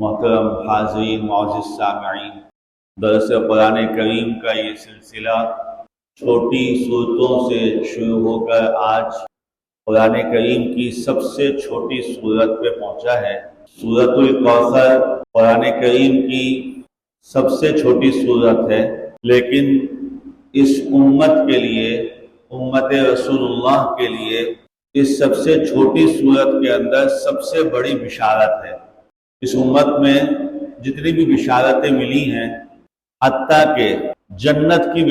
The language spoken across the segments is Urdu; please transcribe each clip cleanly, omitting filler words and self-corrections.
محترم حاضرین معزز سامعین، درس قرآن کریم کا یہ سلسلہ چھوٹی صورتوں سے شروع ہو کر آج قرآن کریم کی سب سے چھوٹی صورت پہ پہنچا ہے۔ سورۃ الکوثر قرآن کریم کی سب سے چھوٹی صورت ہے، لیکن اس امت کے لیے، امت رسول اللہ کے لیے، اس سب سے چھوٹی صورت کے اندر سب سے بڑی بشارت ہے۔ اس امت میں جتنی بھی بشارتیں ملی ہیں، حتیٰ کہ جنت کی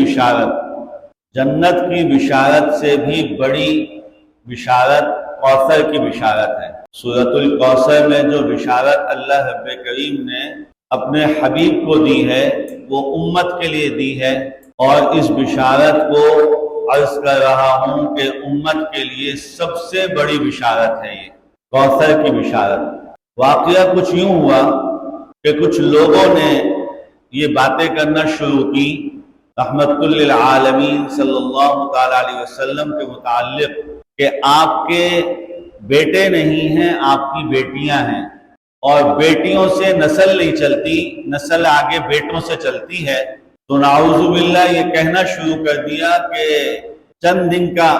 بشارت سے بھی بڑی بشارت کوثر کی بشارت ہے۔ سورۃ الکوثر میں جو بشارت اللہ رب کریم نے اپنے حبیب کو دی ہے وہ امت کے لیے دی ہے، اور اس بشارت کو عرض کر رہا ہوں کہ امت کے لیے سب سے بڑی بشارت ہے یہ کوثر کی بشارت۔ واقعہ کچھ یوں ہوا کہ کچھ لوگوں نے یہ باتیں کرنا شروع کی رحمت للعالمین صلی اللہ تعالی علیہ وسلم کے متعلق کہ آپ کے بیٹے نہیں ہیں، آپ کی بیٹیاں ہیں، اور بیٹیوں سے نسل نہیں چلتی، نسل آگے بیٹوں سے چلتی ہے۔ تو نعوذ باللہ یہ کہنا شروع کر دیا کہ چند دن کا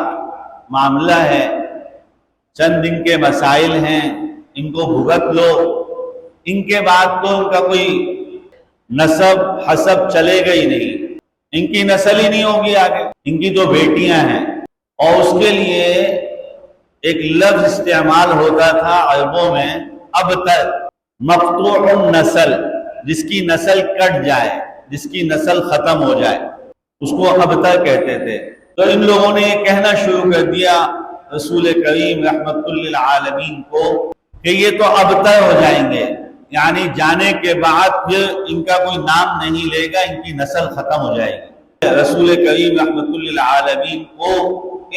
معاملہ ہے، چند دن کے مسائل ہیں، ان کو بھگت لو، ان کے بعد تو ان کا کوئی نسب حسب چلے گا ہی نہیں، ان کی نسل ہی نہیں ہوگی آگے، ان کی جو بیٹیاں ہیں۔ اور اس کے لیے ایک لفظ استعمال ہوتا تھا عربوں میں، ابتر، مقطوع النسل، جس کی نسل کٹ جائے، جس کی نسل ختم ہو جائے، اس کو ابتر کہتے تھے۔ تو ان لوگوں نے یہ کہنا شروع کر دیا رسول کریم رحمت للعالمین کو کہ یہ تو ابتر ہو جائیں گے، یعنی جانے کے بعد پھر ان کا کوئی نام نہیں لے گا، ان کی نسل ختم ہو جائے گی۔ رسول کریم رحمت للعالمین کو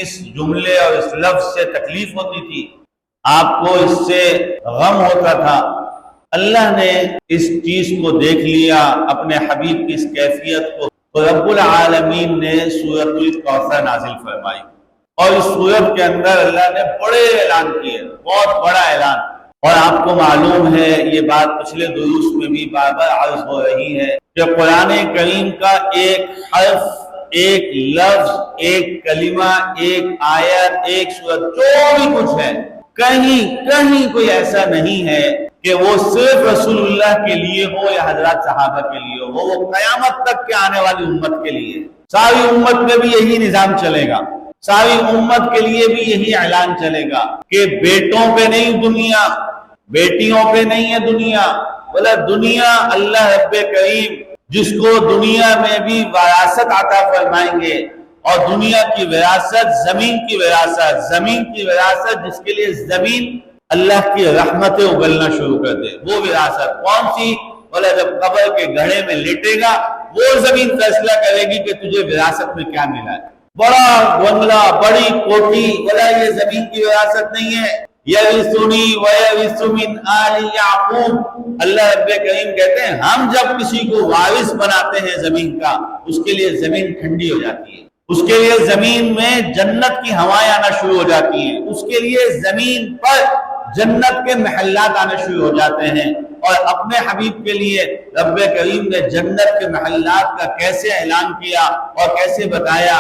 اس جملے اور اس لفظ سے تکلیف ہوتی تھی، آپ کو اس سے غم ہوتا تھا۔ اللہ نے اس چیز کو دیکھ لیا، اپنے حبیب کی اس کیفیت کو، تو رب العالمین نے سورۃ الکوثر نازل فرمائی، اور اس سورت کے اندر اللہ نے بڑے اعلان کیے، بہت بڑا اعلان۔ اور آپ کو معلوم ہے، یہ بات پچھلے دروس میں بھی بار بار عرض ہو رہی ہے کہ قرآن کریم کا ایک حرف، ایک لفظ، ایک کلمہ، ایک آیت، ایک سورت، جو بھی کچھ ہے، کہیں کوئی ایسا نہیں ہے کہ وہ صرف رسول اللہ کے لیے ہو یا حضرات صحابہ کے لیے ہو، وہ قیامت تک کے آنے والی امت کے لیے، ساری امت میں بھی یہی نظام چلے گا، ساری امت کے لیے بھی یہی اعلان چلے گا کہ بیٹوں پہ نہیں دنیا، بیٹیوں پہ نہیں ہے دنیا، بلکہ دنیا اللہ رب کریم جس کو دنیا میں بھی وراثت عطا فرمائیں گے، اور دنیا کی وراثت، زمین کی وراثت، زمین کی وراثت جس کے لیے زمین اللہ کی رحمتیں اگلنا شروع کر دے، وہ وراثت کون سی؟ بولا جب قبر کے گڑھے میں لیٹے گا، وہ زمین فیصلہ کرے گی کہ تجھے وراثت میں کیا ملا ہے۔ بڑا بنگلہ، بڑی کوٹھی، بولا یہ زمین کی وراثت نہیں ہے۔ یرثنی ویرث من آل یعقوب، اللہ رب کریم کہتے ہیں ہم جب کسی کو وارث بناتے ہیں زمین کا، اس کے لیے زمین ٹھنڈی ہو جاتی ہے، اس کے لیے زمین میں جنت کی ہوائیں آنا شروع ہو جاتی ہیں، اس کے لیے زمین پر جنت کے محلات آنا شروع ہو جاتے ہیں۔ اور اپنے حبیب کے لیے رب کریم نے جنت کے محلات کا کیسے اعلان کیا اور کیسے بتایا،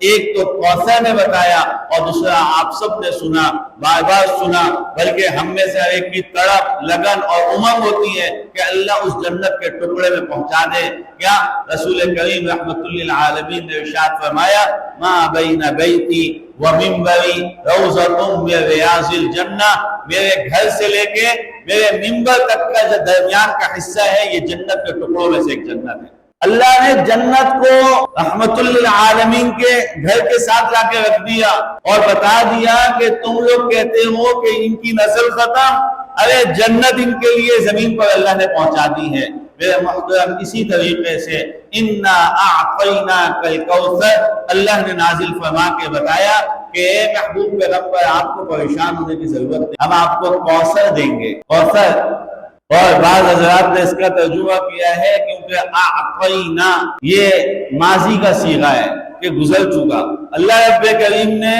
ایک تو کوثر نے بتایا، اور دوسرا آپ سب نے سنا، بار بار سنا، بلکہ ہم میں سے ہر ایک کی تڑپ، لگن اور امنگ ہوتی ہے کہ اللہ اس جنت کے ٹکڑے میں پہنچا دے۔ کیا رسول کریم رحمت للعالمین نے ارشاد فرمایا، ما بین بیتی ومنبری روضۃ من ریاض الجنہ، میرے گھر سے لے کے میرے منبر تک کا جو درمیان کا حصہ ہے، یہ جنت کے ٹکڑوں میں سے ایک جنت ہے۔ اللہ نے جنت کو رحمت للعالمین کے گھر کے ساتھ لا کے رکھ دیا، اور بتا دیا کہ تم لوگ کہتے ہو کہ ان کی نسل ختم، ارے جنت ان کے لیے زمین پر اللہ نے پہنچا دی ہے۔ میرے محترم، اسی طریقے سے انا اعطیناک الکوثر، اللہ نے نازل فرما کے بتایا کہ اے محبوب پیغمبر، آپ کو پریشان ہونے کی ضرورت نہیں، ہم آپ کو کوثر دیں گے۔ کوثر، اور بعض حضرات نے اس کا ترجمہ کیا ہے کیونکہ اعطینا یہ ماضی کا صیغہ ہے کہ گزر چکا، اللہ رب کریم نے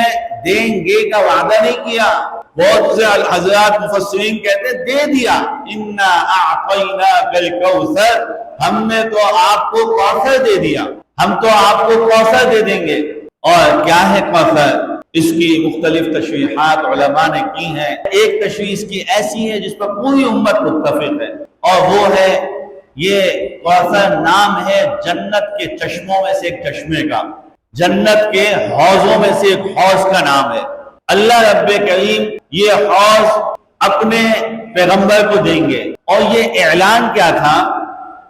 دیں گے کا وعدہ نہیں کیا، بہت سے حضرات مفسرین کہتے ہیں دے دیا، انا اعطیناک الکوثر، ہم نے تو آپ کو کوثر دے دیا، ہم تو آپ کو کوثر دے دیں گے۔ اور کیا ہے کوثر؟ اس کی مختلف تشریحات علماء نے کی ہیں۔ ایک تشریح اس کی ایسی ہے جس پر پوری امت متفق ہے، اور وہ ہے یہ کوثر نام ہے جنت کے چشموں میں سے ایک چشمے کا، جنت کے حوضوں میں سے ایک حوض کا نام ہے۔ اللہ رب کریم یہ حوض اپنے پیغمبر کو دیں گے، اور یہ اعلان کیا تھا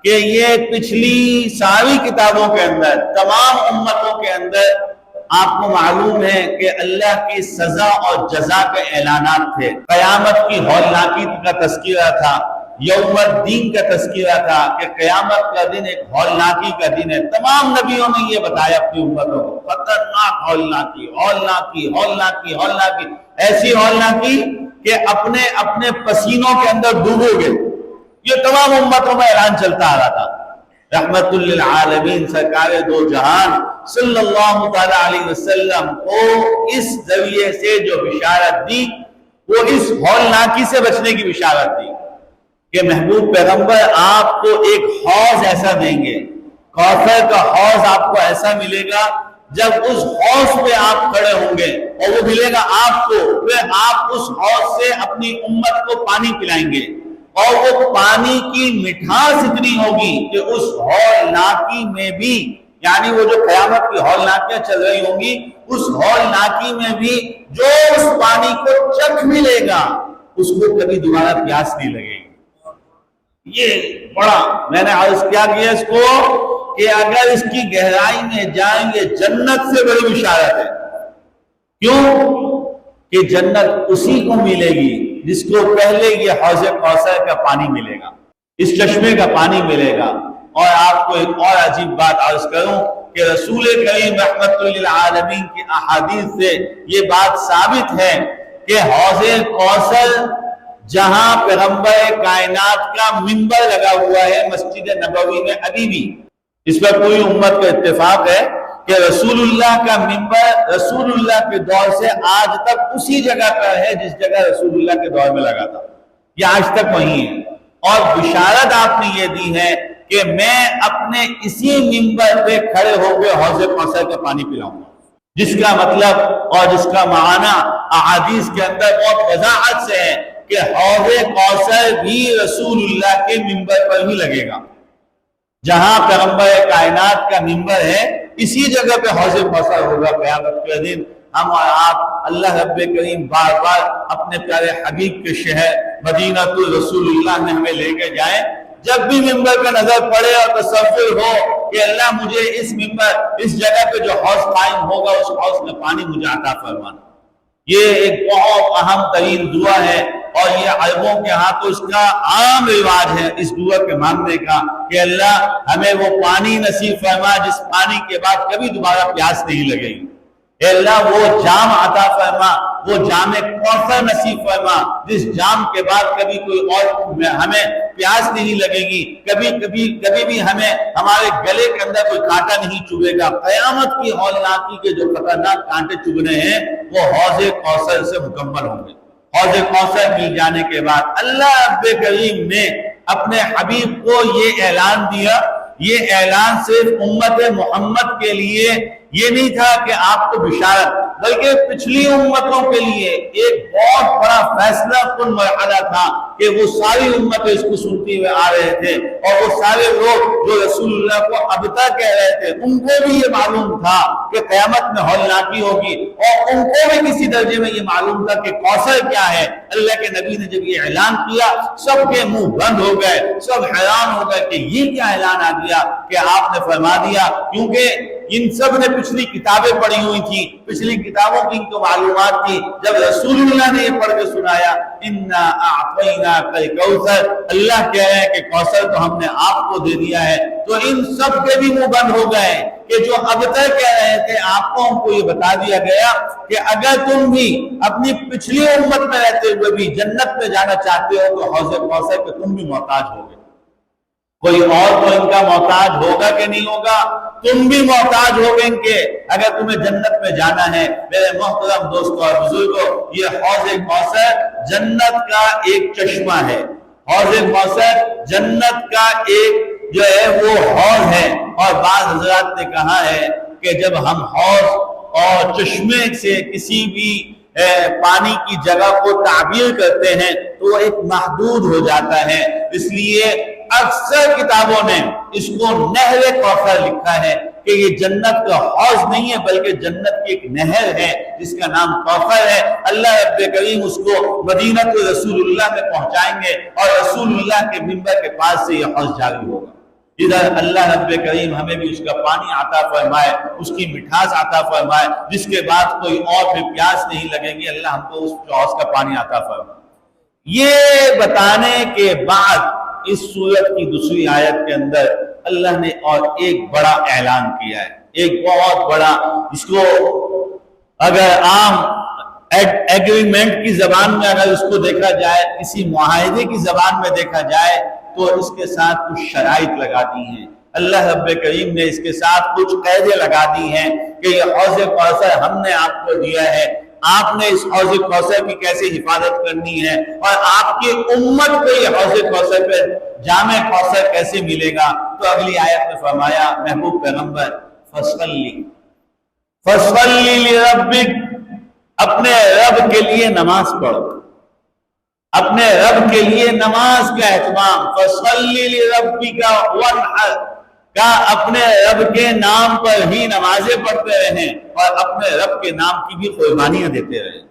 کہ یہ پچھلی ساری کتابوں کے اندر، تمام امتوں کے اندر آپ کو معلوم ہے کہ اللہ کی سزا اور جزا کے اعلانات تھے۔ قیامت کی ہولناکی کا تذکرہ تھا، یوم الدین کا تذکرہ تھا کہ قیامت کا دن ایک ہولناکی کا دن ہے۔ تمام نبیوں نے یہ بتایا اپنی امتوں کو، خطرناک ہولناکی، ہولناکی، ہولناکی، ہولناکی، ایسی ہولناکی کہ اپنے اپنے پسینوں کے اندر ڈوبو گے۔ یہ تمام امتوں میں اعلان چلتا آ رہا تھا۔ رحمت للعالمین سرکار دو جہان صلی اللہ تعالی علیہ وسلم کو اس ذریعے سے جو بشارت دی وہ اس ہولناکی سے بچنے کی بشارت دی کہ محبوب پیغمبر آپ کو ایک حوض ایسا دیں گے، کوثر کا حوض آپ کو ایسا ملے گا، جب اس حوض پہ آپ کھڑے ہوں گے اور وہ ملے گا آپ کو، پھر آپ اس حوض سے اپنی امت کو پانی پلائیں گے، اور وہ پانی کی مٹھاس اتنی ہوگی کہ اس ہولناکی میں بھی، یعنی وہ جو قیامت کی ہولناکیاں چل رہی ہوں گی، اس ہولناکی میں بھی جو اس پانی کو چکھ ملے گا اس کو کبھی دوبارہ پیاس نہیں لگے گی۔ یہ بڑا میں نے عرض کیا اس کو کہ اگر اس کی گہرائی میں جائیں گے جنت سے بڑی بشارت ہے۔ کیوں کہ جنت اسی کو ملے گی جس کو پہلے یہ حوض کوثر کا پانی ملے گا، اس چشمے کا پانی ملے گا۔ اور آپ کو ایک اور عجیب بات عرض کروں کہ رسول کریم رحمت للعالمین کی احادیث سے یہ بات ثابت ہے کہ حوض کوثر جہاں پیغمبر کائنات کا منبر لگا ہوا ہے مسجد نبوی میں ابھی بھی، اس پر پوری امت کا اتفاق ہے کہ رسول اللہ کا منبر رسول اللہ کے دور سے آج تک اسی جگہ پر ہے جس جگہ رسول اللہ کے دور میں لگا تھا، یہ آج تک وہیں ہے۔ اور بشارت آپ نے یہ دی ہے کہ میں اپنے اسی منبر پہ کھڑے ہو کے حوض کوثر کا پانی پلاؤں گا، جس کا مطلب اور جس کا معنی احادیث کے اندر بہت وضاحت سے ہے کہ حوض کوثر بھی رسول اللہ کے منبر پر ہی لگے گا۔ جہاں پیغمبر کائنات کا منبر ہے اسی جگہ پہ حوض کوثر ہوگا قیامت کے دن۔ ہم اور آپ اللہ رب کریم بار بار اپنے پیارے حبیب کے شہر مدینہ الرسول اللہ میں ہمیں لے کے جائیں، جب بھی منبر کا نظر پڑے اور تصور ہو کہ اللہ مجھے اس منبر اس جگہ پہ جو حوض قائم ہوگا اس حوض میں پانی مجھے عطا فرمانا۔ یہ ایک بہت اہم ترین دعا ہے، اور یہ عربوں کے ہاں تو اس کا عام رواج ہے اس دعا کے مانگنے کا کہ اللہ ہمیں وہ پانی نصیب فرما جس پانی کے بعد کبھی دوبارہ پیاس نہیں لگے گی، اے اللہ وہ جام عطا فرما، وہ جام کوثر نصیب فرما جس جام کے بعد کبھی کوئی اور ہمیں پیاس نہیں لگے گی، کبھی بھی ہمیں ہمارے گلے کے اندر کوئی کانٹا نہیں چبھے گا۔ قیامت کی ہولناکی کے جو خطرناک کانٹے چبھنے ہیں وہ حوض کوثر سے مکمل ہوں گے۔ حوض کوثر مل جانے کے بعد اللہ رب کریم نے اپنے حبیب کو یہ اعلان دیا۔ یہ اعلان صرف امت محمد کے لیے یہ نہیں تھا کہ آپ کو بشارت، بلکہ پچھلی امتوں کے لیے ایک بہت بڑا فیصلہ کن مرحلہ تھا کہ وہ ساری امتیں اس کو سنتے ہوئے آ رہے تھے، اور وہ سارے لوگ جو رسول اللہ کو اب تک کہہ رہے تھے ان کو بھی یہ معلوم تھا کہ قیامت میں ہولناکی ہوگی، اور ان کو بھی کسی درجے میں یہ معلوم تھا کہ کوثر کیا ہے۔ اللہ کے نبی نے جب یہ اعلان کیا سب کے منہ بند ہو گئے، سب حیران ہو گئے کہ یہ کیا اعلان آ گیا کہ آپ نے فرما دیا، کیونکہ ان سب نے پچھلی کتابیں پڑھی ہوئی تھی، پچھلی کتابوں کی ان کو معلومات تھی۔ جب رسول اللہ نے یہ پڑھ کے سنایا انا اعطیناک الکوثر، اللہ کہہ رہے ہیں کہ کوثر تو ہم نے آپ کو دے دیا ہے، تو ان سب کے بھی منہ بند ہو گئے کہ جو اب تک کہہ رہے تھے آپ کو ہم کو یہ بتا دیا گیا کہ اگر تم بھی اپنی پچھلی امت میں رہتے ہوئے بھی جنت میں جانا چاہتے ہو تو حوض کوثر پہ تم بھی محتاج ہو گے۔ کوئی اور تو ان کا محتاج ہوگا کہ نہیں ہوگا؟ تم بھی محتاج ہوگے ان کے، اگر تمہیں جنت میں جانا ہے۔ میرے محترم دوستوں اور بزرگوں، یہ حوض کوثر جنت کا ایک چشمہ ہے۔ حوض کوثر جنت کا ایک جو ہے وہ حوض ہے، اور بعض حضرات نے کہا ہے کہ جب ہم حوض اور چشمے سے کسی بھی پانی کی جگہ کو تعبیر کرتے ہیں تو وہ ایک محدود ہو جاتا ہے، اس لیے اکثر کتابوں نے اس کو نہر کوثر لکھا ہے کہ یہ جنت کا حوض نہیں ہے بلکہ جنت کی ایک نہر ہے جس کا نام کوثر ہے۔ اللہ رب کریم اس کو مدینہ رسول اللہ میں پہنچائیں گے اور رسول اللہ کے منبر کے پاس سے یہ حوض جاری ہوگا۔ ادھر اللہ رب کریم ہمیں بھی اس کا پانی عطا فرمائے، اس کی مٹھاس عطا فرمائے، جس کے بعد کوئی اور بھی پیاس نہیں لگے گی، اللہ ہم کو اس حوض کا پانی عطا فرمائے۔ یہ بتانے کے بعد اس سورت کی دوسری آیت کے اندر اللہ نے اور ایک بڑا اعلان کیا ہے، ایک بہت بڑا، اس کو اگر عام ایگریمنٹ کی زبان میں اگر اس کو دیکھا جائے، کسی معاہدے کی زبان میں دیکھا جائے تو اس کے ساتھ کچھ شرائط لگا دی ہیں۔ اللہ رب کریم نے اس کے ساتھ کچھ قیدیں لگا دی ہیں کہ یہ حوض کوثر ہم نے آپ کو دیا ہے، آپ نے اس حوض کوثر کی کیسے حفاظت کرنی ہے، اور آپ کی امت کو یہ حوض کوثر پہ جامع کوثر کیسے ملے گا۔ تو اگلی آیت میں فرمایا محبوب پیغمبر فصلی لربک، اپنے رب کے لیے نماز پڑھو، اپنے رب کے لیے نماز کا اہتمام، فصلی لربک وانحر، کا اپنے رب کے نام پر ہی نمازیں پڑھتے رہیں اور اپنے رب کے نام کی بھی قربانیاں دیتے رہیں۔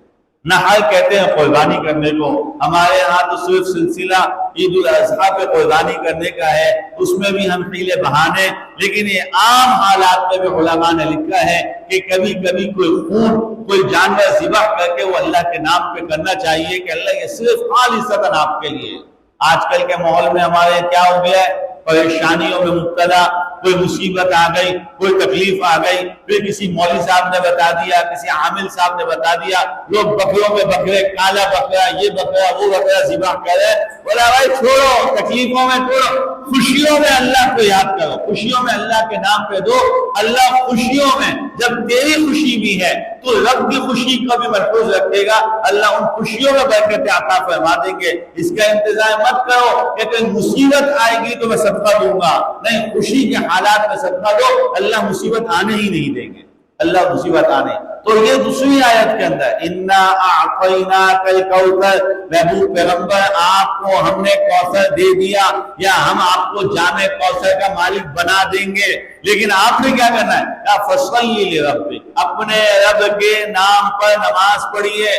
نحر کہتے ہیں قربانی کرنے کو، ہمارے ہاں تو صرف سلسلہ عید الاضحیٰ پہ قربانی کرنے کا ہے، اس میں بھی ہم حیلے بہانے، لیکن یہ عام حالات میں بھی علماء نے لکھا ہے کہ کبھی کبھی کوئی خون، کوئی جانور ذبح کر کے وہ اللہ کے نام پہ کرنا چاہیے کہ اللہ یہ صرف خالصتاً آپ کے لیے۔ آج کل کے ماحول میں ہمارے کیا ہو گیا ہے، پریشانیوں میں مبتلا، کوئی مصیبت آ گئی، کوئی تکلیف آ گئی، پھر کسی مولوی صاحب نے بتا دیا، کسی عامل صاحب نے بتا دیا، لوگ بکروں میں بکرے، کالا بکرا، یہ بکرا وہ بکرا ذبح کرے۔ بولا بھائی چھوڑو، تکلیفوں میں چھوڑو، خوشیوں میں اللہ کو یاد کرو، خوشیوں میں اللہ کے نام پہ دو۔ اللہ خوشیوں میں، جب تیری خوشی بھی ہے تو رب کی خوشی کو بھی محفوظ رکھے گا، اللہ ان خوشیوں میں برکت عطا فرما دیں گے۔ اس کا انتظار مت کرو کہ کوئی مصیبت آئے گی تو میں صدقہ دوں گا، نہیں، خوشی کے حالات میں صدقہ دو، اللہ مصیبت آنے ہی نہیں دیں گے، اللہ مصیبت آنے۔ تو یہ دوسری آیت کے اندر انا اعطیناک الکوثر، محبوب پیغمبر آپ کو ہم نے کوثر دے دیا، یا ہم آپ کو جامع کوثر کا مالک بنا دیں گے، لیکن آپ نے کیا کرنا ہے، فصلی لربک، اپنے رب کے نام پر نماز پڑھیے،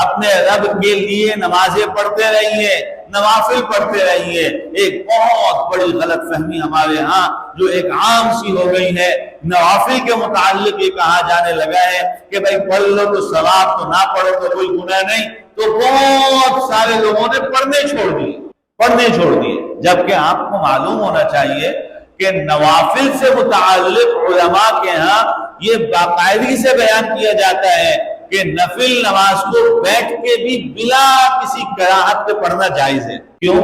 اپنے رب کے لیے نمازیں پڑھتے رہیے، نوافل پڑھتے رہیے۔ ایک بہت بڑی غلط فہمی ہمارے ہاں جو ایک عام سی ہو گئی ہے، نوافل کے متعلق یہ کہا جانے لگا ہے کہ بھائی پڑھ لو تو ثواب، تو نہ پڑھو تو کوئی گناہ نہیں، تو بہت سارے لوگوں نے پڑھنے چھوڑ دیے، جبکہ آپ کو معلوم ہونا چاہیے کہ نوافل سے متعلق علماء کے ہاں یہ باقاعدگی سے بیان کیا جاتا ہے کہ نفل نماز کو بیٹھ کے بھی بلا کسی کراہت کے پڑھنا جائز ہے۔ کیوں؟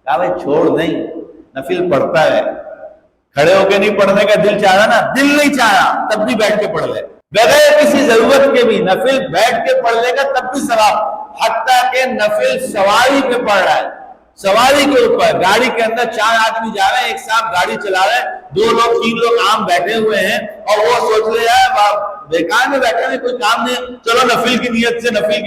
کہا بھائی چھوڑ نہیں، نفل پڑھتا ہے، کھڑے ہو کے نہیں پڑھنے کا دل چاہ رہا نا، دل نہیں چاہ رہا تب بھی بیٹھ کے پڑھ لے، بغیر کسی ضرورت کے بھی نفل بیٹھ کے پڑھ لے گا تب بھی ثواب، حتیٰ کہ نفل سواری پہ پڑھ رہا ہے، سواری کے اوپر، گاڑی کے اندر 4 آدمی جا رہے ہیں، ایک صاحب گاڑی چلا رہے ہیں، 2 لوگ 3 لوگ عام بیٹھے ہوئے ہیں، اور وہ سوچ رہے ہیں بیکار میں بیٹھے ہیں، کوئی کام نہیں، چلو نفل کی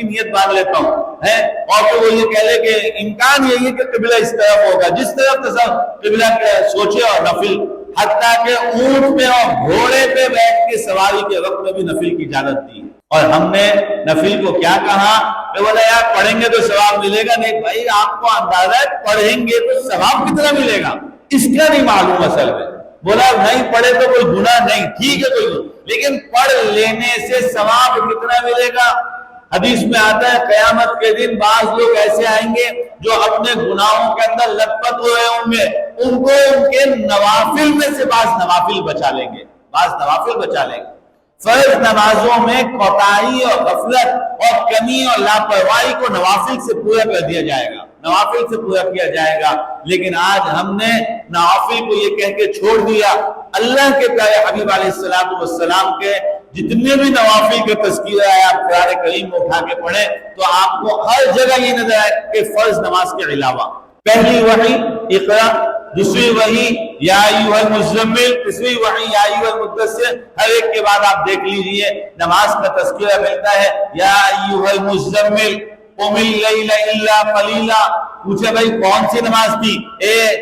نیت باندھ لیتا ہوں، اور پھر وہ یہ کہہ لے کہ امکان یہی ہے کہ قبلہ اس طرف ہوگا، جس طرف قبلہ سوچے، اور نفل، حتیٰ کہ اونٹ پہ اور گھوڑے پہ بیٹھ کے سواری کے وقت میں بھی نفل کی اجازت دی، اور ہم نے نفل کو کیا کہا کہ بولا یار پڑھیں گے تو ثواب ملے گا، نہیں بھائی آپ کو اندازہ ہے پڑھیں گے تو ثواب کتنا ملے گا اس کا نہیں معلوم اصل میں، بولا نہیں پڑھے تو کوئی گناہ نہیں، ٹھیک ہے کوئی، لیکن پڑھ لینے سے ثواب کتنا ملے گا۔ حدیث میں آتا ہے قیامت کے دن بعض لوگ ایسے آئیں گے جو اپنے گناہوں کے اندر لت پت ہوئے ہوں گے، ان کو ان کے نوافل میں سے بعض نوافل بچا لیں گے، فرض نمازوں میں کوتاہی اور غفلت اور کمی اور لاپرواہی کو نوافل سے پورا کر دیا جائے گا، نوافل سے پورا کیا جائے گا۔ لیکن آج ہم نے نوافل کو یہ کہہ کے چھوڑ دیا۔ اللہ کے پیارے حبیب علیہ السلام کے جتنے بھی نوافل کا تذکرہ ہے آپ قرآن کریم میں اٹھا کے پڑھیں تو آپ کو ہر جگہ یہ نظر آئے کہ فرض نماز کے علاوہ پہلی وحی اقرا، دوسری وحی یا ایھا المزمل، تیسری وحی یا ایھا المدثر، ہر ایک کے بعد آپ دیکھ لیجئے نماز کا تذکرہ ملتا ہے یا ایھا المزمل قم اللیل الا قلیلا۔ پوچھے بھائی کون سی نماز تھی؟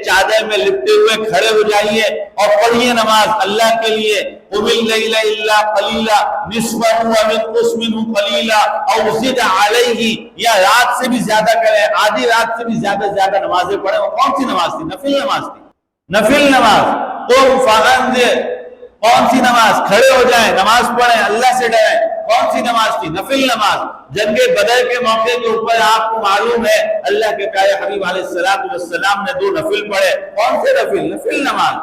چادر میں لپٹے ہوئے کھڑے ہو جائیے اور پڑھیے نماز اللہ کے لیے۔ قم اللیل الا قلیلا نصفہ او انقص منہ قلیلا او زد علیہ، یا رات سے بھی زیادہ کریں، آدھی رات سے بھی زیادہ نمازیں پڑھیں۔ وہ کون سی نماز تھی؟ نفل نماز تھی، نفل نماز۔ قم فانذر، کون سی نماز؟ کھڑے ہو جائیں، نماز پڑھیں، اللہ سے ڈریں۔ کون سی نماز تھی؟ نفل نماز۔ جنگ بدر کے موقع کے اوپر آپ کو معلوم ہے اللہ کے پیارے حبیب علیہ السلام نے 2 نفل پڑھے۔ کون سے نفل؟ نفل نماز۔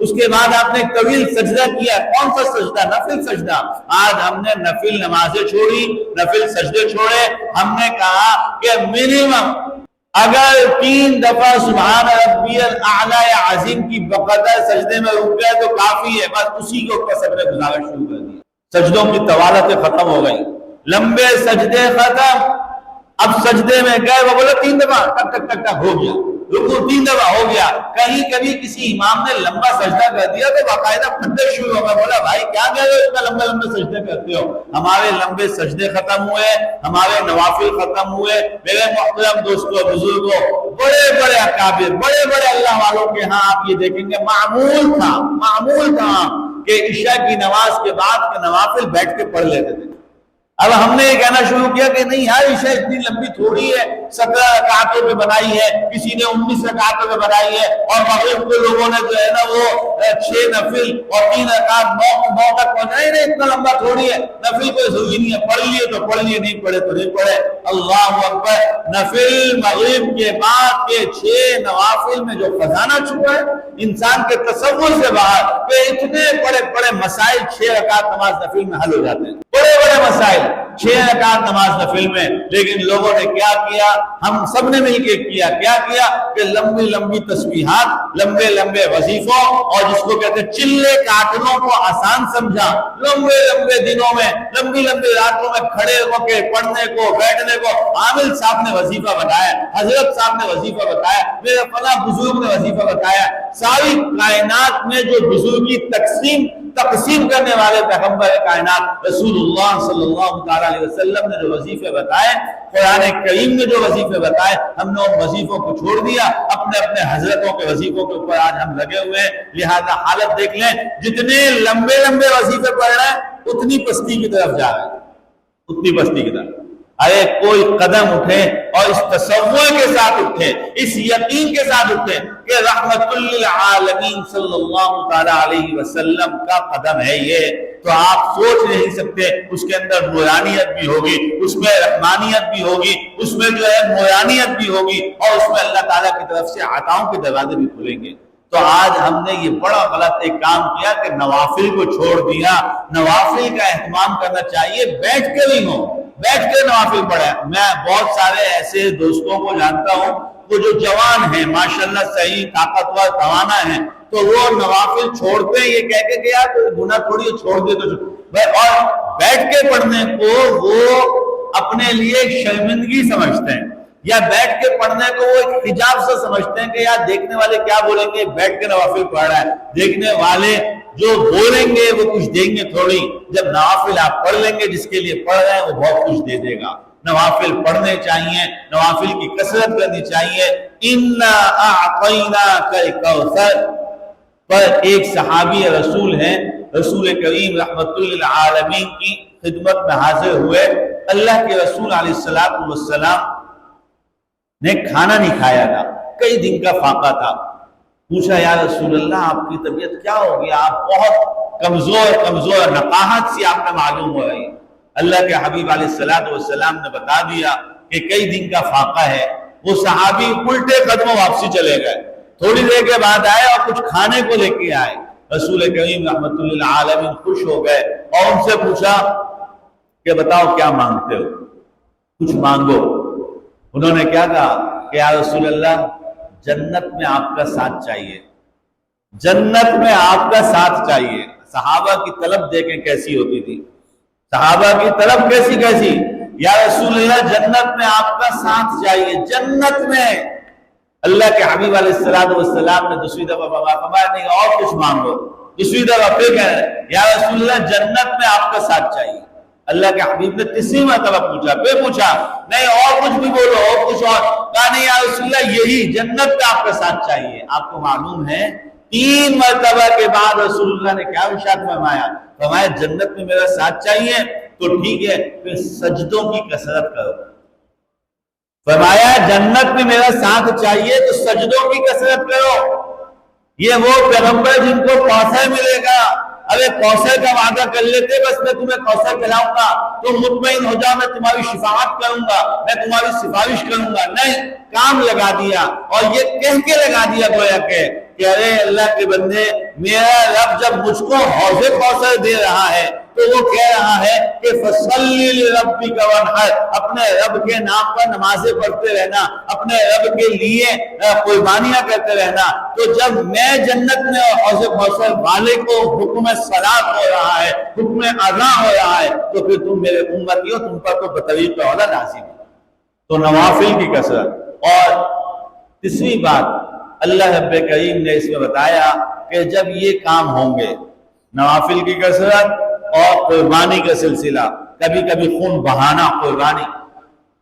اس کے بعد آپ نے ایک طویل سجدہ کیا، کون سا سجدہ؟ نفل سجدہ۔ آج ہم نے نفل نمازیں چھوڑی، نفل سجدے چھوڑے۔ ہم نے کہا کہ منیمم اگر 3 دفعہ سبحان ربی الاعلی عظیم کی بقدر سجدے میں رک گئے تو کافی ہے، بس اسی کے اوپر سب نے گزارش شروع کر دی۔ سجدوں کی طوالتیں ختم ہو گئی، لمبے سجدے ختم۔ اب سجدے میں گئے، وہ بولے 3 دفعہ ٹک ٹک ٹک ٹک ہو گیا، رکوع 3 دفعہ ہو گیا۔ کہیں کبھی کسی امام نے لمبا سجدہ کر دیا تو باقاعدہ پھٹے شروع ہو گیا، بولا بھائی کیا کہہ رہے ہو، اتنا لمبے سجدے کرتے ہو؟ ہمارے لمبے سجدے ختم ہوئے، ہمارے نوافل ختم ہوئے۔ میرے محترم دوستوں، بزرگوں، بڑے بڑے اکابر، بڑے بڑے اللہ والوں کے ہاں آپ یہ دیکھیں گے معمول تھا کہ عشاء کی نماز کے بعد کے نوافل بیٹھ کے پڑھ لیتے تھے۔ اب ہم نے یہ کہنا شروع کیا کہ نہیں یار عشاء اتنی لمبی تھوڑی ہے، 17 رکعتوں پہ بنائی ہے، کسی نے 19 رکعتوں پہ بنائی ہے، اور مغرب کو لوگوں نے جو ہے نا وہ 6 نفل اور 3 رکعت 9 تک پہنچائی۔ نہیں اتنا لمبا تھوڑی ہے، نفل کوئی ضروری نہیں ہے، پڑھ لیے تو پڑھ لیے، نہیں پڑھے تو نہیں پڑھے۔ اللہ اکبر! نفل مغرب کے بعد کے 6 نوافل میں جو خزانہ چھپا ہے انسان کے تصور سے باہر، کہ اتنے بڑے بڑے مسائل 6 رکعت نماز نفل میں حل ہو جاتے ہیں، بڑے بڑے مسائل 6 رکعت نماز نفل میں۔ لیکن لوگوں نے کیا کیا؟ ہم سب نے مل کے کیا کہ لمبی لمبی تسبیحات، لمبے لمبے وظیفوں، اور جس کو کہتے ہیں چلے کاٹنوں کو آسان سمجھا۔ لمبے لمبے دنوں میں، لمبی لمبی راتوں میں کھڑے ہو کے پڑھنے کو، بیٹھنے کو۔ عامل صاحب نے وظیفہ بتایا، حضرت صاحب نے وظیفہ بتایا، میرے فلاں بزرگ نے وظیفہ بتایا۔ ساری کائنات میں جو بزرگی تقسیم کرنے والے پیغمبر کائنات رسول اللہ صلی اللہ تعالی علیہ وسلم نے جو وظیفے بتائے، قرآن کریم نے جو وظیفے بتائے، ہم نے ان وظیفوں کو چھوڑ دیا، اپنے حضرتوں کے وظیفوں کے اوپر آج ہم لگے ہوئے ہیں۔ لہذا حالت دیکھ لیں، جتنے لمبے لمبے وظیفے پڑھ رہے ہیں اتنی پستی کی طرف جا رہے ہیں، اتنی پستی کی طرف۔ ارے کوئی قدم اٹھے اور اس تصور کے ساتھ اٹھے، اس یقین کے ساتھ اٹھے کہ رحمت للعالمین صلی اللہ تعالی علیہ وسلم کا قدم ہے یہ، تو آپ سوچ نہیں سکتے اس کے اندر نورانیت بھی ہوگی، اس میں رحمانیت بھی ہوگی، اس میں جو ہے نورانیت بھی ہوگی، اور اس میں اللہ تعالیٰ کی طرف سے عطاؤں کے دروازے بھی کھلیں گے۔ تو آج ہم نے یہ بڑا غلط ایک کام کیا کہ نوافل کو چھوڑ دیا۔ نوافل کا اہتمام کرنا چاہیے، بیٹھ کے بھی ہو، بیٹھ کے نوافل پڑھیں۔ میں بہت سارے ایسے دوستوں کو جانتا ہوں وہ جو جوان ہیں، ماشاءاللہ صحیح طاقتور توانا ہیں، تو وہ نوافل چھوڑتے ہیں یہ کہہ کے کہ یار گناہ تھوڑی ہے، چھوڑ دے تو اور بیٹھ کے پڑھنے کو وہ اپنے لیے شرمندگی سمجھتے ہیں، یا بیٹھ کے پڑھنے کو وہ ایک حجاب سے سمجھتے ہیں کہ یار دیکھنے والے کیا بولیں گے، بیٹھ کے نوافل پڑھ رہا ہے، دیکھنے والے جو بولیں گے وہ کچھ دیں گے تھوڑی۔ جب نوافل آپ پڑھ لیں گے جس کے لیے پڑھ رہے ہیں وہ بہت کچھ دے دے گا۔ نوافل پڑھنے چاہیے، نوافل کی کثرت کرنی چاہیے۔ اِنَّا أَعْطَيْنَاكَ الْكَوْثَرَ پر ایک صحابی رسول ہیں، رسول کریم رحمت للعالمین کی خدمت میں حاضر ہوئے۔ اللہ کے رسول علیہ السلام نے کھانا نہیں کھایا تھا، کئی دن کا فاقہ تھا۔ پوچھا یا رسول اللہ آپ کی طبیعت کیا ہو گیا، آپ بہت کمزور نقاہت سی آپ میں معلوم ہو رہی ہے۔ اللہ کے حبیب علیہ السلام نے بتا دیا کہ کئی دن کا فاقہ ہے۔ وہ صحابی الٹے قدموں واپسی چلے گئے، تھوڑی دیر کے بعد آئے اور کچھ کھانے کو لے کے آئے۔ رسول کریم رحمت للعالمین خوش ہو گئے اور ان سے پوچھا کہ بتاؤ کیا مانگتے ہو، کچھ مانگو۔ انہوں نے کیا کہا کہ یا رسول اللہ جنت میں آپ کا ساتھ چاہیے، جنت میں آپ کا ساتھ چاہیے۔ صحابہ کی طلب دیکھیں کیسی ہوتی تھی، صحابہ کی طلب کیسی، یا رسول اللہ جنت میں آپ کا ساتھ چاہیے، جنت میں۔ اللہ کے حبیب علیہ السلام نے دوسری دفعہ فرمایا نہیں اور کچھ مانگو، دوسری دفعہ پھر کہہ رہے ہیں یا رسول اللہ جنت میں آپ کا ساتھ چاہیے۔ اللہ کے حبیب نے تیسری مرتبہ پوچھا، پھر پوچھا نہیں اور کچھ بھی بولو، اور کچھ اور کہا نہیں یا رسول اللہ یہی جنت میں آپ کا ساتھ چاہیے۔ آپ کو معلوم ہے 3 مرتبہ کے بعد رسول اللہ نے کیا ارشاد فرمایا جنت میں میرا ساتھ چاہیے تو ٹھیک ہے پھر سجدوں کی کثرت کرو۔ فرمایا جنت میں میرا ساتھ چاہیے تو سجدوں کی کثرت کرو۔ یہ وہ پیغمبر جن کو کوثر ملے گا، ارے کوثر کا وعدہ کر لیتے بس میں تمہیں کوثر پلاؤں گا، تم مطمئن ہو جاؤ میں تمہاری شفاعت کروں گا، میں تمہاری سفارش کروں گا، نہیں کام لگا دیا اور یہ کہہ کے لگا دیا گویا کہ ارے اللہ کے بندے میرا رب جب مجھ کو حوض کوثر دے رہا ہے تو وہ کہہ رہا ہے کہ فَصَلِّ لِرَبِّكَ وَانْحَرْ، اپنے رب کے نام پر نمازیں پڑھتے رہنا، اپنے رب کے لیے قربانیاں کرتے رہنا۔ تو جب میں جنت میں اور حوض کوثر والے کو حکم صلاۃ ہو رہا ہے، حکم اذان ہو رہا ہے تو پھر تم میرے امتی ہو، تم پر تو بطریق اولا نازل ہے۔ تو نوافل کی کثرت۔ اور تیسری بات اللہ رب کریم نے اس میں بتایا کہ جب یہ کام ہوں گے نوافل کی کثرت اور قربانی کا سلسلہ، کبھی کبھی خون بہانا قربانی،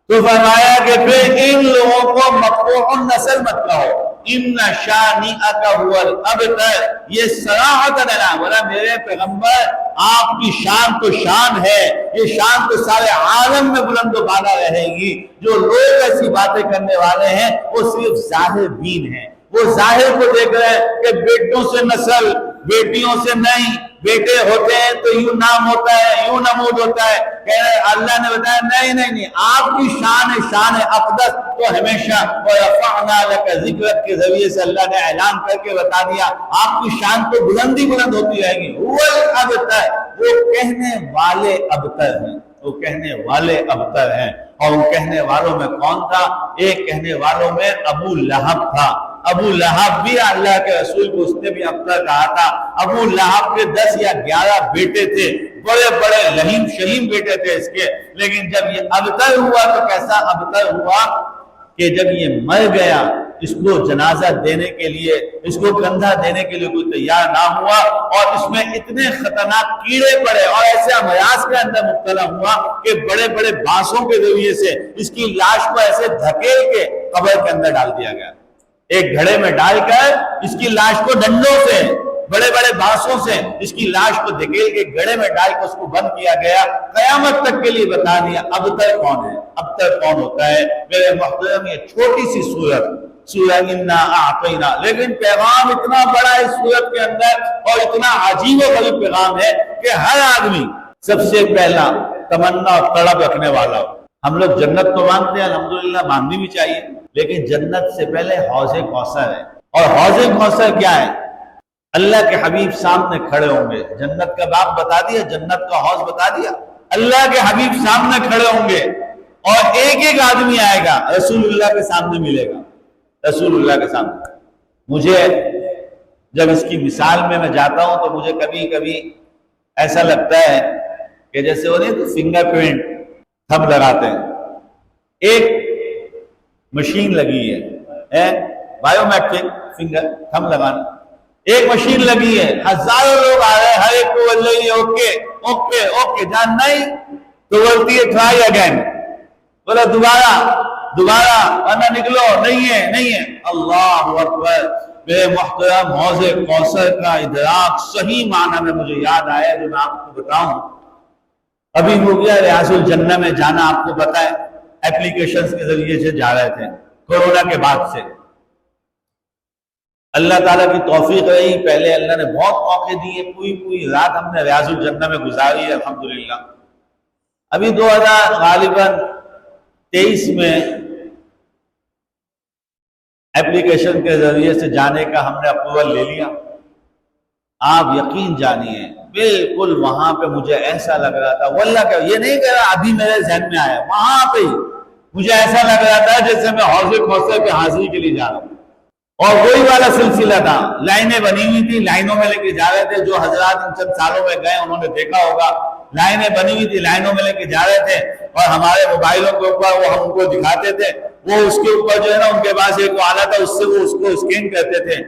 تو فرمایا کہ پھر ان لوگوں کو مقطوع النسل مت کہو، ان شانئک هو الابتر، یہ صراحت ہے بولا میرے پیغمبر آپ کی شان تو شان ہے، یہ شان تو سارے عالم میں بلند و بالا رہے گی۔ جو لوگ ایسی باتیں کرنے والے ہیں وہ صرف ظاہر بین ہیں، وہ ظاہر کو دیکھ رہے ہیں کہ بیٹوں سے نسل، بیٹیوں سے نہیں، بیٹے ہوتے ہیں تو یوں نام ہوتا ہے، یوں نمود ہوتا ہے، کہ اللہ نے بتایا نہیں آپ کی شان ہے اقدس تو ہمیشہ وَرَفَعْنَا لَكَ ذِكْرَكَ کے ذریعے سے اللہ نے اعلان کر کے بتا دیا آپ کی شان تو بلند ہوتی رہے گی۔ هُوَ الْأَبْتَرُ، وہ کہنے والے ابتر ہیں، وہ کہنے والے ابتر ہیں۔ اور ان کہنے والوں میں کون تھا؟ ایک کہنے والوں میں ابو لہب تھا۔ ابو لہب بھی اللہ کے رسول کو اس نے بھی ابتر کہا تھا۔ ابو لہب کے 10 یا 11 بیٹے تھے، بڑے بڑے لہیم شہیم بیٹے تھے اس کے، لیکن جب یہ ابتر ہوا تو کیسا ابتر ہوا کہ جب یہ مر گیا اس کو جنازہ دینے کے لیے، اس کو کندھا دینے کے لیے کوئی تیار نہ ہوا، اور اس میں اتنے خطرناک کیڑے پڑے اور ایسے امراض کے اندر مبتلا ہوا کہ بڑے بڑے بانسوں کے ذریعے سے اس کی لاش کو ایسے دھکیل کے قبر کے اندر ڈال دیا گیا، ایک گھڑے میں ڈال کر اس کی لاش کو ڈنڈوں سے، بڑے بڑے بانسوں سے اس کی لاش کو دھکیل کے گھڑے میں ڈال کے اس کو بند کیا گیا۔ قیامت تک کے لیے بتا دیا ابتر کون ہے، ابتر کون ہوتا ہے۔ میرے محترم یہ چھوٹی سی سورہ انا اعطینا، لیکن پیغام اتنا بڑا اس سورت کے اندر اور اتنا عجیب و غریب پیغام ہے کہ ہر آدمی سب سے پہلا تمنا اور تڑپ رکھنے والا ہو۔ ہم لوگ جنت تو مانگتے ہیں، الحمدللہ مانگنی بھی چاہیے، لیکن جنت سے پہلے حوض کوثر ہے۔ اور حوض کوثر کیا ہے؟ اللہ کے حبیب سامنے کھڑے ہوں گے، جنت کا باب بتا دیا، جنت کا حوض بتا دیا، اللہ کے حبیب سامنے کھڑے ہوں گے اور ایک ایک آدمی آئے گا رسول اللہ کے سامنے ملے گا، رسول اللہ کے سامنے۔ مجھے جب اس کی مثال میں جاتا ہوں تو مجھے کبھی کبھی ایسا لگتا ہے کہ جیسے وہ نہیں تو فنگر پرنٹ تھم لگاتے ہیں، ایک مشین لگی ہے بایو میٹرک فنگر تھم لگانا، ایک مشین لگی ہے، ہزاروں لوگ آ رہے ہیں، ہر ایک کو بول رہی ہے اوکے اوکے اوکے، جان نہیں تو بولتی ہے ٹرائی اگین، بولا دوبارہ ورنہ نکلو، نہیں ہے۔ اللہ اکبر۔ میرے محترم حوض کوثر کا ادراک صحیح معنی میں مجھے یاد آیا جو میں آپ کو بتاؤں۔ ابھی ہو گیا ریاض الجنہ میں جانا، آپ کو پتا ہے اپلیکیشنز کے ذریعے سے جا رہے تھے کورونا کے بعد سے، اللہ تعالیٰ کی توفیق رہی، پہلے اللہ نے بہت موقع دیے، پوری رات ہم نے ریاض الجنہ میں گزاری ہے الحمدللہ۔ ابھی 2023 میں اپلیکیشن کے ذریعے سے جانے کا ہم نے اپروول لے لیا۔ آپ یقین جانیے بالکل وہاں پہ مجھے ایسا لگ رہا تھا، واللہ کہ یہ نہیں کہہ رہا ابھی میرے ذہن میں آیا، وہاں پہ ہی مجھے ایسا لگ رہا تھا جیسے میں حوض کوثر کے حاضری کے لیے جا رہا ہوں، اور وہی والا سلسلہ تھا، لائنیں بنی ہوئی تھی، لائنوں میں لے کے جا رہے تھے۔ جو حضرات ان چند سالوں میں گئے انہوں نے دیکھا ہوگا، لائنیں بنی ہوئی تھی، لائنوں میں لے کے جا رہے تھے، اور ہمارے موبائلوں کے اوپر وہ ہم ان کو دکھاتے تھے، وہ اس کے اوپر جو ہے نا ان کے پاس ایک آلہ تھا، اس سے وہ اس کو اسکین کرتے تھے۔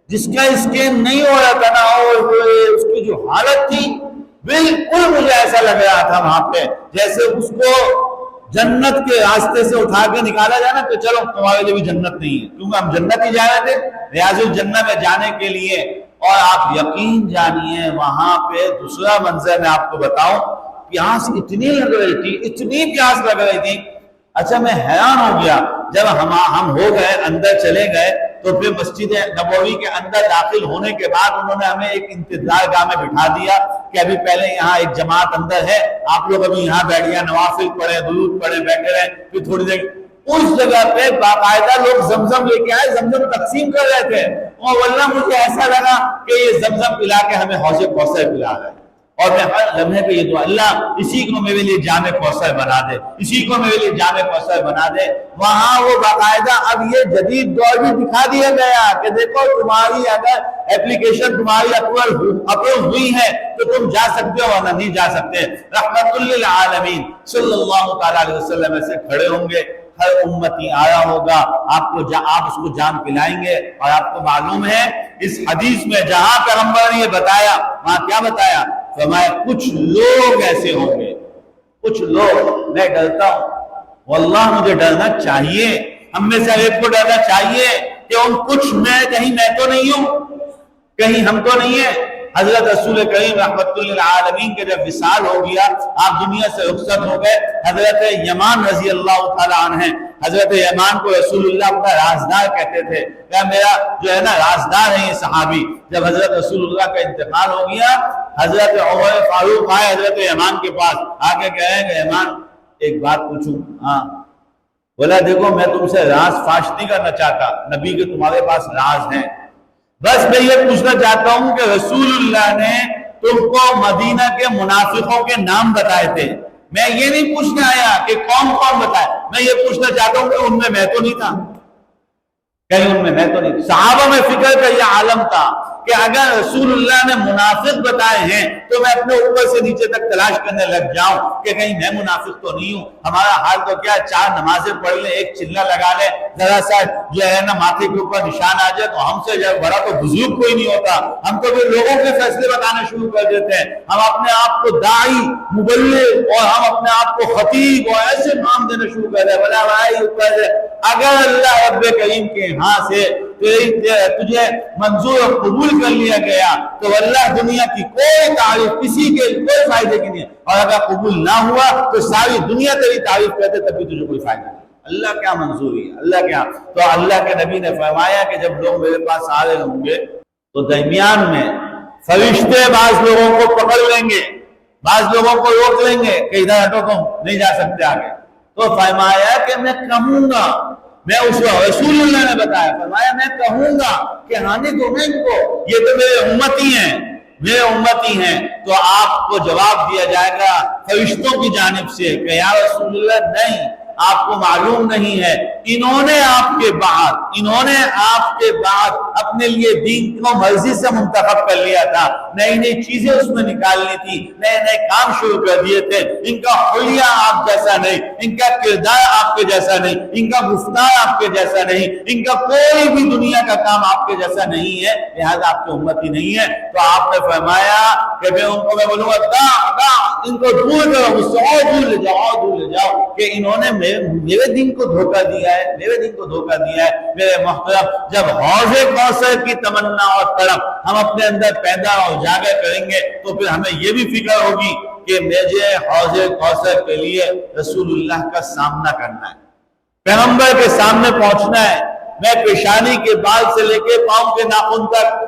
جس کا اسکین نہیں ہو رہا تھا نا، اور اس کی جو حالت تھی بالکل مجھے ایسا لگ رہا تھا وہاں پہ جیسے اس کو جنت کے راستے سے اٹھا کے نکالا جائے نا کہ چلو تمہارے لیے بھی جنت نہیں ہے، کیونکہ ہم جنت ہی جا رہے تھے ریاض الجنہ میں جانے کے لیے۔ اور آپ یقین جانیے وہاں پہ دوسرا منظر میں آپ کو بتاؤں، پیاس اتنی لگ رہی تھی، اتنی پیاس لگ رہی تھی۔ اچھا میں حیران ہو گیا جب ہم ہو گئے اندر چلے گئے، تو پھر مسجد نبوی کے اندر داخل ہونے کے بعد انہوں نے ہمیں ایک انتظار گاہ میں بٹھا دیا کہ ابھی پہلے یہاں ایک جماعت اندر ہے، آپ لوگ ابھی یہاں بیٹھیے، نوافل پڑھیں، درود پڑھیں، بیٹھے رہیں، پھر تھوڑی دیر۔ اس جگہ پہ باقاعدہ لوگ زمزم لے کے آئے، زمزم تقسیم کر رہے تھے، اور واللہ مجھے ایسا لگا کہ یہ زمزم پلا کے ہمیں حوض کوثر پلا رہے ہیں۔ اور میں ہر لمحے پہ یہ دعا، اللہ اسی کو میرے لیے جام کوثر بنا دے، اسی کو میرے لیے جام کوثر بنا دے۔ وہاں وہ باقاعدہ اب یہ جدید دور بھی دکھا دیا گیا کہ دیکھو تمہاری اگر اپلیکیشن تمہاری اپروو ہوئی ہے تو تم جا سکتے ہو ورنہ نہیں جا سکتے۔ رحمت للعالمین صلی اللہ تعالی علیہ وسلم ایسے کھڑے ہوں گے، ہر امتی آیا ہوگا، آپ اس کو جام پلائیں گے۔ اور آپ کو معلوم ہے اس حدیث میں جہاں پیغمبر نے یہ بتایا وہاں کیا بتایا؟ فرمایا کچھ لوگ ایسے ہوں گے، کچھ لوگ، میں ڈرتا ہوں، واللہ مجھے ڈرنا چاہیے، ہم میں سے ایک کو ڈرنا چاہیے کہ ان کچھ میں کہیں میں تو نہیں ہوں، کہیں ہم تو نہیں ہیں۔ حضرت رسول کریم رحمت للعالمین کے جب وصال ہو گیا، آپ دنیا سے رخصت ہو گئے، حضرت یمان رضی اللہ تعالیٰ عنہ، حضرت یمان کو رسول اللہ اپنا رازدار کہتے تھے، کہ میرا جو ہے نا رازدار ہے یہ صحابی۔ جب حضرت رسول اللہ کا انتقال ہو گیا، حضرت عمر فاروق آئے حضرت یمان کے پاس، آ کے کہیں کہ یمان ایک بات پوچھوں؟ ہاں۔ بولا دیکھو میں تم سے راز فاش نہیں کرنا چاہتا، نبی کے تمہارے پاس راز ہیں، بس میں یہ پوچھنا چاہتا ہوں کہ رسول اللہ نے تم کو مدینہ کے منافقوں کے نام بتائے تھے، میں یہ نہیں پوچھنے آیا کہ کون کون بتائے، میں یہ پوچھنا چاہتا ہوں کہ ان میں تو نہیں تھا، کہیں ان میں تو نہیں۔ صحابہ میں فکر کا یہ عالم تھا کہ اگر رسول اللہ نے منافق بتائے ہیں تو میں اپنے اوپر سے نیچے تک تلاش کرنے لگ جاؤں کہ کہیں میں منافق تو نہیں ہوں۔ ہمارا حال تو کیا، 4 نمازیں پڑھ لیں، ایک چلہ لگا لیں، ذرا سا جو ہے نا ماتھے کے اوپر نشان آ جائے تو ہم سے بڑا تو بزرگ کوئی نہیں ہوتا، ہم تو پھر لوگوں کے فیصلے بتانا شروع کر دیتے ہیں، ہم اپنے آپ کو داعی، مبلغ اور ہم اپنے آپ کو خطیب اور ایسے نام دینا شروع کر دیں۔ بلا بھائی اوپر سے اگر اللہ رب کریم کے ہاں سے تجھے منظور اور قبول کر لیا گیا تو اللہ دنیا کی کوئی تعریف کسی کے کوئی فائدے کی نہیں ہے، اور اگر قبول نہ ہوا تو ساری دنیا تیری تعریف کرتے تب بھی تجھے کوئی فائدہ نہیں۔ اللہ کیا منظوری ہے، اللہ کیا۔ تو اللہ کے نبی نے فرمایا کہ جب لوگ میرے پاس آ رہے ہوں گے تو درمیان میں فرشتے بعض لوگوں کو پکڑ لیں گے، بعض لوگوں کو روک لیں گے کہ ادھر ہٹو، تم نہیں جا سکتے آگے۔ تو فرمایا کہ میں کہوں گا، میں اس رسول اللہ نے بتایا، فرمایا میں کہوں گا کہ ہانی دو میں ان کو، یہ تو میرے امتی ہیں، میرے امتی ہیں۔ تو آپ کو جواب دیا جائے گا فرشتوں کی جانب سے کہ یا رسول اللہ نہیں، آپ کو معلوم نہیں ہے، انہوں نے آپ کے بعد اپنے لیے دین کو مرضی سے منتخب کر لیا تھا، نئی نئی چیزیں اس میں نکالنی تھی، نئے نئے کام شروع کر دیے تھے، ان کا حلیہ آپ جیسا نہیں، ان کا کردار آپ کے جیسا نہیں، ان کا گفتار آپ کے جیسا نہیں، ان کا کوئی بھی دنیا کا کام آپ کے جیسا نہیں ہے، لہذا آپ کے امتی نہیں ہے۔ تو آپ نے فرمایا کہ میں ان کو میں بولوں گا ان کو دور کرو، مجھ سے اور دور لے جاؤ کہ انہوں نے میرے دین کو دھوکہ دیا ہے، میرے دین کو دھوکہ دیا ہے۔ میرے محترم، جب حوض کوثر کی تمنا اور طلب ہم اپنے اندر پیدا اور جاگر کریں گے تو پھر ہمیں یہ بھی فکر ہوگی کہ مجھے حوض کوثر کے لیے رسول اللہ کا سامنا کرنا ہے، پیغمبر کے سامنے پہنچنا ہے، میں پیشانی کے بال سے لے کے پاؤں کے ناخن تک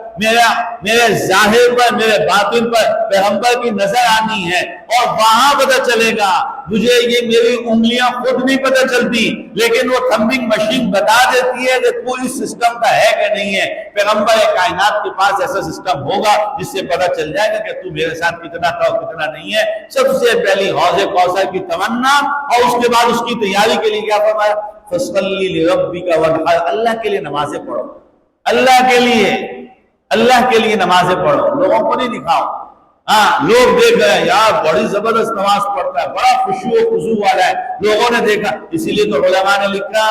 میرے ظاہر پر میرے باطن پر پیغمبر کی نظر آنی ہے، اور وہاں پتہ چلے گا مجھے یہ میری انگلیاں خود نہیں پتہ چلتی، لیکن وہ تھمبنگ مشین بتا دیتی ہے کہ تو اس سسٹم کا ہے کہ نہیں ہے۔ پیغمبر کائنات کے پاس ایسا سسٹم ہوگا جس سے پتہ چل جائے گا کہ تو میرے ساتھ کتنا تھا اور کتنا نہیں ہے۔ سب سے پہلی حوض کوثر کی تمنا، اور اس کے بعد اس کی تیاری کے لیے کیا فرمایا؟ فَصَلِّ لِرَبِّكَ وَانْحَرْ، اللہ کے لیے نمازیں پڑھو، اللہ کے لیے نمازیں پڑھو، لوگوں کو نہیں دکھاؤ۔ ہاں، لوگ دیکھ رہے ہیں یار بڑی زبردست نماز پڑھتا ہے، بڑا خشوع و خضوع والا ہے، لوگوں نے دیکھا، اسی لیے تو علماء نے لکھا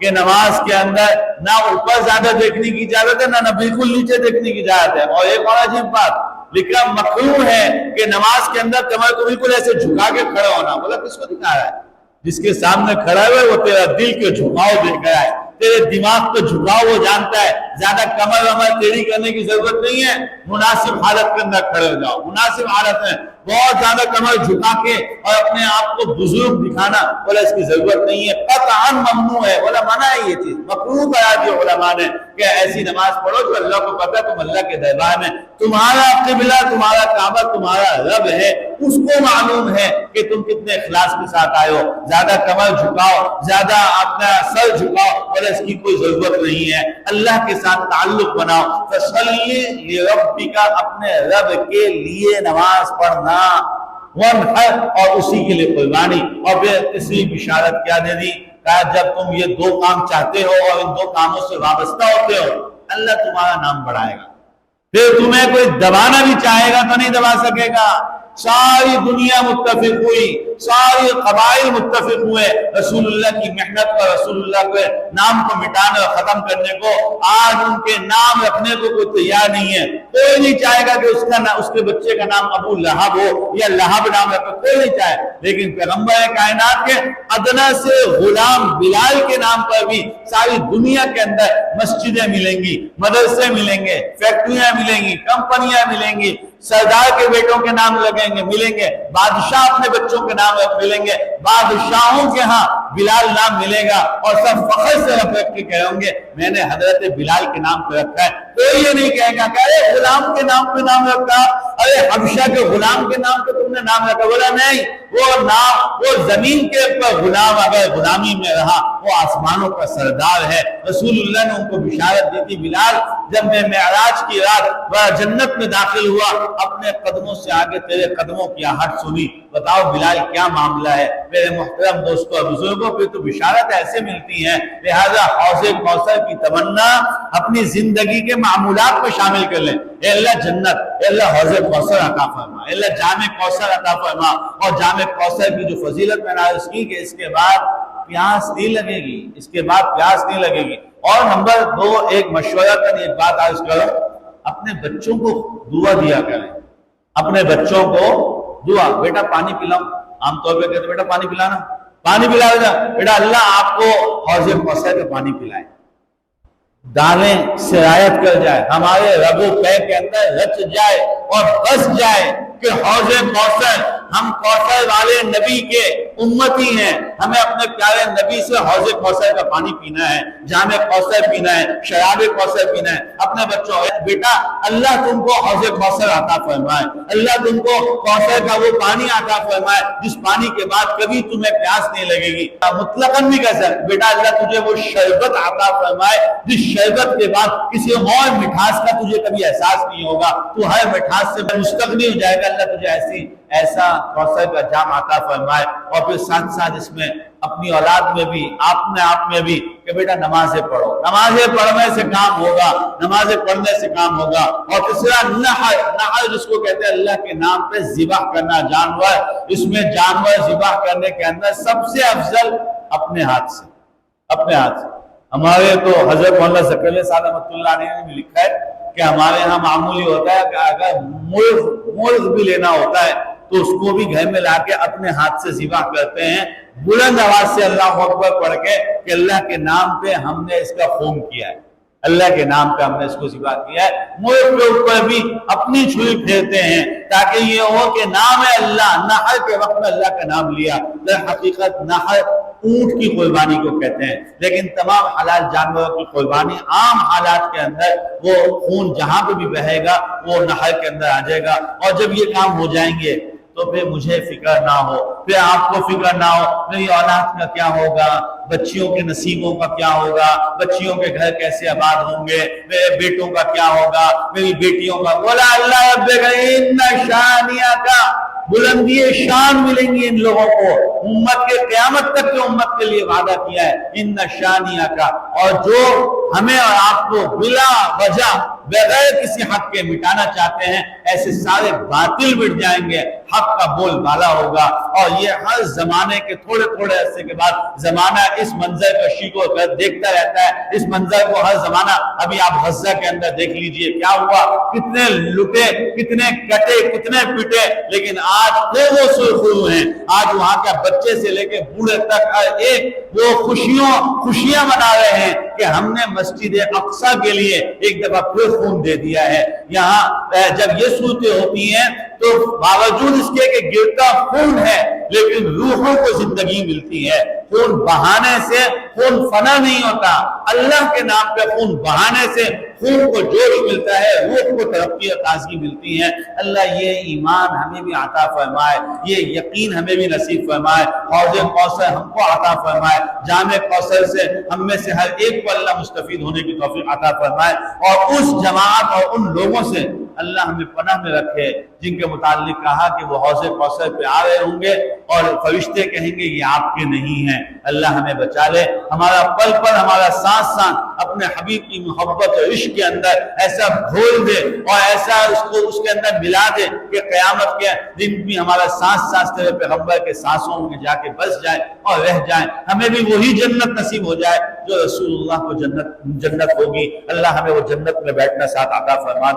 کہ نماز کے اندر نہ اوپر زیادہ دیکھنے کی اجازت ہے، نہ بالکل نیچے دیکھنے کی اجازت ہے۔ اور ایک اور عجیب بات لکھا، مکروہ ہے کہ نماز کے اندر کمر کو بالکل ایسے جھکا کے کھڑا ہونا۔ بولا کس کو دکھا رہا ہے؟ جس کے سامنے کھڑا ہے وہ تیرا دل کے جھکاؤ دیکھ رہا ہے، تیرے دماغ کو جھکاؤ وہ جانتا ہے، زیادہ کمر ومر ٹیڑھی کرنے کی ضرورت نہیں ہے، مناسب حالت کے اندر کھڑے ہو جاؤ، مناسب حالت میں۔ بہت زیادہ کمر جھکا کے اور اپنے آپ کو بزرگ دکھانا، بولا اس کی ضرورت نہیں ہے، قطعاً ممنوع ہے، بولا منع ہے، یہ چیز مکروہ کرا دی علماء نے کہ ایسی نماز پڑھو جو اللہ کو پتہ ہے تم اللہ کے دربار میں، تمہارا قبلہ تمہارا کعبہ تمہارا رب ہے، اس کو معلوم ہے کہ تم کتنے اخلاص کے ساتھ آئے ہو۔ زیادہ کمر جھکاؤ، زیادہ اپنا سر جھکاؤ، بولا اس کی کوئی ضرورت نہیں ہے، اللہ کے ساتھ تعلق بناؤ۔ فَصَلِّ لِرَبِّكَ، اپنے رب کے لیے نماز پڑھنا، وَانْحَرْ، اور اسی کے لیے قربانی۔ اور پھر تیسری بشارت کیا دے دی؟ کہا جب تم یہ دو کام چاہتے ہو اور ان دو کاموں سے وابستہ ہوتے ہو، اللہ تمہارا نام بڑھائے گا، پھر تمہیں کوئی دبانا بھی چاہے گا تو نہیں دبا سکے گا۔ ساری دنیا متفق ہوئی، ساری قبائل متفق ہوئے رسول اللہ کی محنت اور رسول اللہ کے نام کو مٹانے اور ختم کرنے کو۔ آج ان کے نام رکھنے کو کوئی تیار نہیں ہے، کوئی نہیں چاہے گا کہ اس کے بچے کا نام ابو لہب ہو یا لہب نام رکھے، کوئی نہیں چاہے، لیکن پیغمبر کائنات کے ادنا سے غلام بلال کے نام پر بھی ساری دنیا کے اندر مسجدیں ملیں گی، مدرسے ملیں گے، فیکٹریاں ملیں گی، کمپنیاں ملیں گی، سردار کے بیٹوں کے نام ملیں گے، بادشاہ اپنے بچوں کے نام ملیں گے، بادشاہوں کے ہاں بلال نام ملے گا، اور سب فخر سے رکھ کے کہیں گے میں نے حضرت بلال کے نام پہ رکھا ہے۔ کوئی یہ نہیں کہے گا کہ ارے غلام کے نام پہ نام رکھا، ارے حبشہ کے غلام کے نام پہ تم نے نام رکھا۔ بولا نہیں، وہ نام وہ زمین کے اوپر غلام اگر غلامی میں رہا، وہ آسمانوں کا سردار ہے۔ رسول اللہ نے ان کو بشارت دی تھی، بلال جب میں معراج کی رات جنت میں داخل ہوا، اپنے قدموں سے آگے تیرے قدموں کی آہٹ سنی، بتاؤ بلال کیا معاملہ ہے؟ میرے محترم دوستوں اور بزرگوں پہ تو بشارت ایسے ملتی ہیں، لہذا حوض کوثر کی تمنا اپنی زندگی کے معمولات میں شامل کر لیں۔ اے اللہ جنت، اے اللہ حوض کوثر عطا فرما، اے اللہ جام کوثر عطا فرما، اور جام کوثر کی جو فضیلت میں نے عرض کی کہ اس کے بعد پیاس نہیں لگے گی، اس کے بعد پیاس نہیں لگے گی۔ اور نمبر 2 ایک مشورہ کر ایک بات عرض کرو، اپنے بچوں کو دعا دیا کریں، اپنے بچوں کو دعا، بیٹا پانی پلاؤ، عام طور پہ کہتے بیٹا پانی پلانا، پانی پلا بیٹا اللہ آپ کو حوض کوثر کا پانی پلائے، دانیں سرایت کر جائے، ہمارے رگ و پے کے اندر رچ جائے اور بس جائے کہ حوض کوثر، ہم کوثر والے نبی کے امتی ہیں، ہمیں اپنے پیارے نبی سے حوض کوثر کا پانی پینا ہے، جام کوثر پینا ہے، شراب کوثر پینا ہے۔ اپنے بچوں بیٹا اللہ تم کو حوض کوثر عطا فرمائے، اللہ تم کو کوثر کا وہ پانی عطا فرمائے جس پانی کے بعد کبھی تمہیں پیاس نہیں لگے گی۔ مطلقاً بھی کہہ سکتے بیٹا اللہ تجھے وہ شربت عطا فرمائے جس شربت کے بعد کسی اور مٹھاس کا تجھے کبھی احساس نہیں ہوگا، تو ہر مٹھاس سے مستغنی ہو جائے گا۔ اللہ تجھے ایسا کوثر کا جام عطا فرمائے، اور پھر ساتھ ساتھ اس میں اپنی اولاد میں بھی اپنے آپ میں بھی کہ بیٹا نمازیں پڑھو، نمازیں پڑھنے سے کام ہوگا، نمازیں پڑھنے سے کام ہوگا۔ اور تیسرا نحر جس کو کہتے ہیں اللہ کے نام پہ ذبح کرنا جانور، اس میں جانور ذبح کرنے کے اندر سب سے افضل اپنے ہاتھ سے، اپنے ہاتھ سے۔ ہمارے تو حضرت مولانا زکریا صاحب رحمۃ اللہ علیہ نے بھی لکھا ہے کہ ہمارے ہاں معمولی ہوتا ہے کہ اگر مرغ بھی لینا ہوتا ہے تو اس کو بھی گھر میں لا کے اپنے ہاتھ سے ذبح کرتے ہیں، بلند آواز سے اللہ اکبر پڑھ کے کہ اللہ کے نام پہ ہم نے اس کا خون کیا ہے، اللہ کے نام پہ ہم نے اس کو ذبح کیا ہے۔ مرغ کے اوپر بھی اپنی چھری پھیرتے ہیں تاکہ یہ ہو کہ نام ہے اللہ، نحر کے وقت میں اللہ کا نام لیا۔ در حقیقت نحر اونٹ کی قربانی کو کہتے ہیں، لیکن تمام حلال جانوروں کی قربانی عام حالات کے اندر وہ خون جہاں پہ بھی بہے گا وہ نہر کے اندر آ جائے گا، اور جب یہ کام ہو جائیں گے تو پھر مجھے فکر نہ ہو، پھر آپ کو فکر نہ ہو میری اولاد کا کیا ہوگا، بچیوں کے نصیبوں کا کیا ہوگا، بچیوں کے گھر کیسے آباد ہوں گے، میرے بیٹوں کا کیا ہوگا، میری بیٹیوں کا۔ بولا اللہ رب ان شانیہ کا، بلندی شان ملیں گی ان لوگوں کو، امت کے قیامت تک کے امت کے لیے وعدہ کیا ہے ان شانیہ کا۔ اور جو ہمیں اور آپ کو بلا وجہ بغیر کسی حق کے مٹانا چاہتے ہیں، ایسے سارے باطل مٹ جائیں گے، حق کا بول بالا ہوگا۔ اور یہ ہر زمانے کے تھوڑے تھوڑے عرصے کے بعد زمانہ اس منظر کشی کو دیکھتا رہتا ہے، اس منظر کو ہر زمانہ۔ ابھی آپ غزہ کے اندر دیکھ لیجئے کیا ہوا، کتنے لٹے، کتنے کٹے، کتنے پٹے، لیکن آج پھر وہ سرخرو ہیں۔ آج وہاں کا بچے سے لے کے بوڑھے تک ہر ایک وہ خوشیاں منا رہے ہیں کہ ہم نے مسجد اقصی کے لیے ایک دفعہ پھر خون دے دیا ہے۔ یہاں جب یہ صورتیں ہوتی ہیں تو باوجود اس کے کہ گرتا خون ہے لیکن روحوں کو زندگی ملتی ہے۔ خون بہانے سے خون فنا نہیں ہوتا، اللہ کے نام پہ خون بہانے سے خون کو جوش ملتا ہے، روح کو ترقی اور تازگی ملتی ہے۔ اللہ یہ ایمان ہمیں بھی عطا فرمائے، یہ یقین ہمیں بھی نصیب فرمائے، حوض کوثر ہم کو عطا فرمائے، جامع کوثر سے ہم میں سے ہر ایک کو اللہ مستفید ہونے کی توفیق عطا فرمائے، اور اس جماعت اور ان لوگوں سے اللہ ہمیں پناہ میں رکھے جن کے متعلق کہا کہ وہ حوض کوثر پہ آ رہے ہوں گے اور فرشتے کہیں گے یہ آپ کے نہیں ہیں۔ اللہ ہمیں بچا لے، ہمارا پل پل، ہمارا سانس سانس اپنے حبیب کی محبت اور عشق کے اندر ایسا گھول دے اور ایسا اس کے اندر ملا دے کہ قیامت کے دن بھی ہمارا سانس سانس تیرے پیغمبر کے سانسوں میں جا کے بس جائے اور رہ جائیں، ہمیں بھی وہی جنت نصیب ہو جائے جو رسول اللہ کو جنت ہوگی۔ اللہ ہمیں وہ جنت میں بیٹھنا ساتھ عطا فرما دے۔